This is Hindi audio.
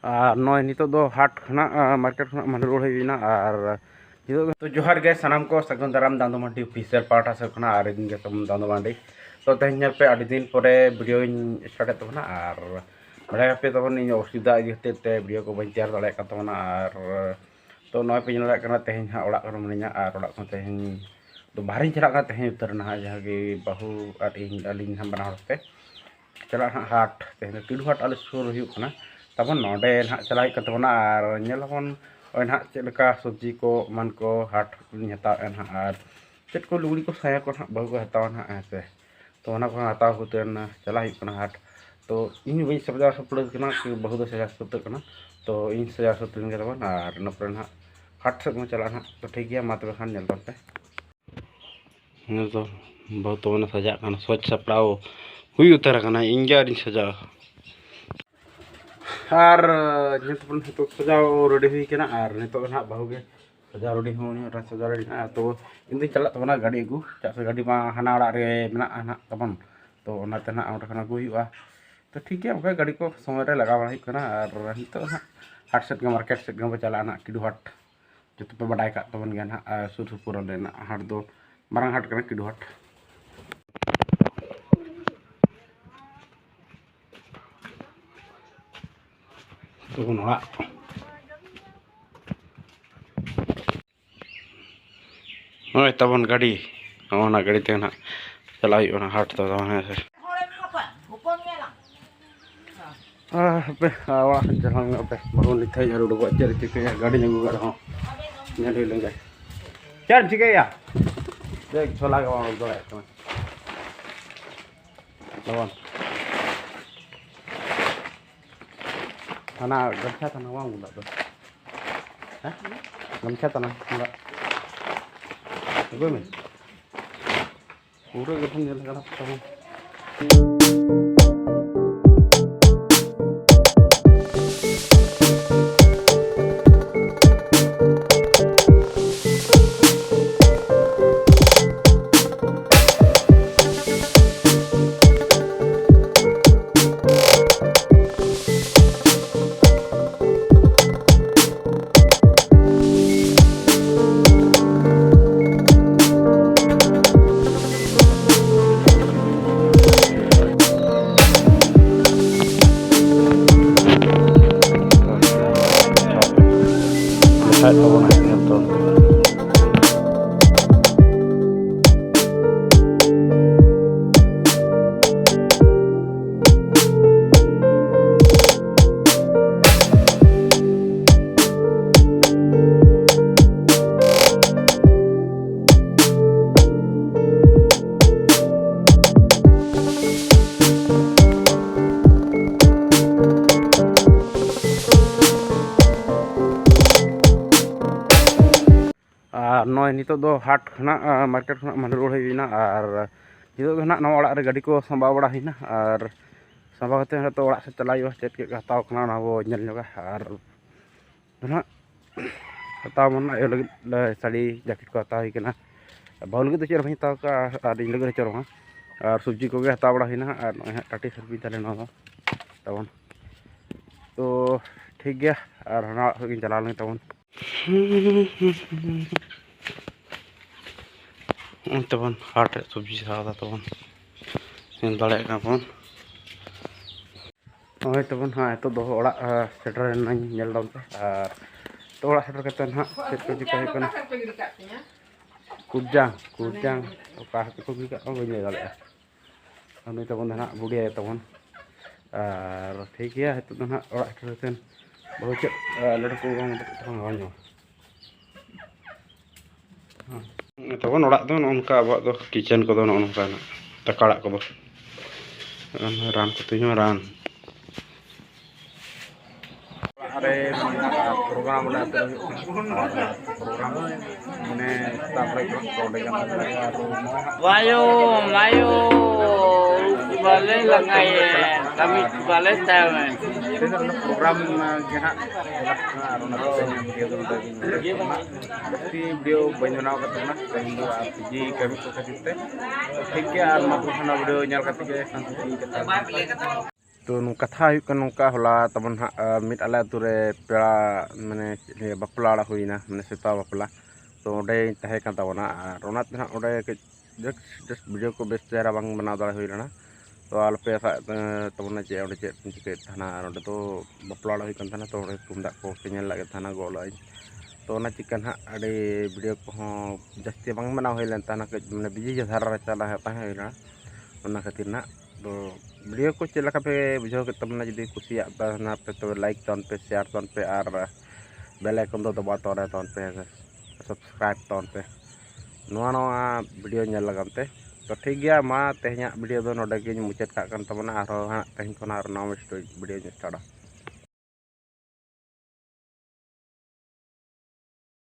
नॉय नितो दो हाट खना मार्केट खना मन रोड हुईना और नितो तो जोहार गे सनाम को सगुन दाराम दांदो मांडी ऑफिशियल पार्टा से खना और दिन गे तम दांदो मांडी तो तेहन पे आदि दिन परे वीडियो स्टार्ट तबना और बड़ा पे तबन इन असुविधा इते वीडियो को बन तैयार दाड़े का तबना और तो नॉय पे नला कना तेहन हा ओड़ा कर मनिया और ओड़ा को तेहन तो बाहर चला का तेहन उतर ना जहां के बहु और इन अलिन हम बना पे चला हाट तेहन तिडु हाट आले सुर हुई तबन नोडे ना चलाई कतबना और नेलबन ओय ना चेलका सब्जी को मन को हाट हताव ना और चेक को लुगड़ी को साया को ना बहु को हताव ना ऐसे तो ओना को हताव होतेन चला हुई हाट तो इन बई सब्जा सपड़ कना कि बहु दो सजा सत्तर कना तो इन सजा सत्तर के तबन और नपर ना हाट से को चला ना तो ठीक गया मा तबे खान नेल पे तो बहुत तो सजा कना स्वच्छ सपड़ाव हुई उतर कना इंजा सजा और तो सजाव रेडी हुई के और नित ना बहु के सजाव रेडी होनी सजाव रेडी तो इन चला तबना गाड़ी अगू चा गाड़ी मा हाना ओड़ा रे मेना ना तबन तो ओनाते ना ओंडे अगू हुआ तो ठीक है ओके गाड़ी को समय रे लगा बड़ा और नित ना हाट सेट मार्केट सेट गए चला ना किडू हाट जो पे बाडाय का तबन गया ना सुर सुपुर हाट दो मारंग हाट किडू हाट तो नोड़ा नोय तबन गाड़ी ओना गाड़ी ते ना चला हुई हाट तो है से पे आवा जहां पे बहु निथाई जरूर को चर चिके गाड़ी लगू कर हो ने ले लेंगे चल चिके या देख छोला का वाला दो है तबन थाना गमछा थाना वांग बुला तो हैं गमछा थाना बुला gue men पूरा गठन जल करा तब नॉय नितो दो हाट खना मार्केट खना मन रोड हुईना और नितो ना नवा ओड़ा रे गाड़ी को संभा बड़ा हुईना और संभा कते तो ओड़ा से चला हुआ चेक के हताव खना ना वो नेल जोगा और ना हताव मन ए लगे साड़ी जैकेट को हताव हुई केना बहु लगे तो चेर भई हताव का और इन लगे चोर और सब्जी को हताव बड़ा हुईना और टाटी सर्वी ताले ना तबन तो ठीक गया और हना चला लें तबन तबन हाट सब्जी सादा तबन ᱧᱮᱞ ᱫᱟᱲᱮᱭᱟᱜ ᱠᱟᱱᱟ ᱵᱚᱱ ᱱᱚᱜᱼᱚᱭ ᱛᱟᱵᱚᱱ ᱦᱟᱸᱜ ᱱᱤᱛᱚᱜ ᱫᱚ ᱚᱲᱟᱜ ᱥᱮᱴᱮᱨᱮᱱᱟᱧ ᱧᱮᱞ ᱫᱟᱢ ᱯᱮ ᱟᱨ ᱛᱚ ᱚᱲᱟᱜ ᱥᱮᱴᱮᱨ ᱠᱟᱛᱮ ᱦᱟᱸᱜ ᱪᱮᱫ ᱠᱚ ᱪᱤᱠᱟᱹ ᱦᱩᱭᱩᱜ ᱠᱟᱱᱟ ᱠᱩᱡᱟᱝ ᱚᱠᱟ ᱦᱟᱹᱠᱩ ᱠᱚ ᱜᱤ ᱠᱟᱜ ᱠᱚ ᱵᱟᱹᱧ ᱞᱟᱹᱭ ᱫᱟᱲᱮᱭᱟᱜᱼᱟ ᱩᱱᱤ ᱛᱟᱵᱚᱱ ᱫᱚ ᱦᱟᱸᱜ ᱵᱩᱰᱷᱤ ᱟᱭᱳ ᱛᱟᱵᱚᱱ ᱟᱨ ᱴᱷᱤᱠ ᱜᱮᱭᱟ ᱱᱤᱛᱚᱜ ᱫᱚ ᱦᱟᱸᱜ ᱚᱲᱟᱜ ᱥᱮᱴᱮᱨ ᱠᱟᱛᱮ ᱵᱟᱹᱦᱩ ᱪᱮᱫ ᱞᱟᱹᱰᱩ ᱠᱚ ᱵᱟᱝ ᱧᱟᱢᱟ तबन ओड़ा दो नौका अब किचन को नौका तकाड़ा को रान को तीन रान programme Mayo, mayo, balik langai, kami balik tahu. program video banyak katana ji kami ko katite ठीक है और मतलब खाना video nyal kate ke santi kata तो कथा नौका होला तबन मिट आले आतुरे पेड़ा माने बापला हुईना माने सेता बापला तो ओडे तहे कान तबना और ओनाते ना ओडे जस्ट वीडियो को बेस चेहरा बांग बनाव दाड़े हुई लना तो आलपे तबना चे ओडे चे चिके थाना ओडे तो बापला हुई कान थाना तो ओडे तुमदा को पेñel लागे थाना गोलाई तो ओना चिकन हा अडे वीडियो को जस्ती बांग बनाव हुई लन थाना माने बिजी धारा चला है ताहे हुई लना ओना खातिर ना तो वीडियो को चला पे बुझाव के तबना जदि कुसिया पे तो लाइक तन पे शेयर तन पे और बेल आइकन दबा तन पे सब्सक्राइब तन पे नवा नवा वीडियो नेल लगाते तो ठीक गया मा तेहना वीडियो दो नोडे गे मुचाद का तबना और हाँ तेहन खना और नवा वीडियो स्टार्ट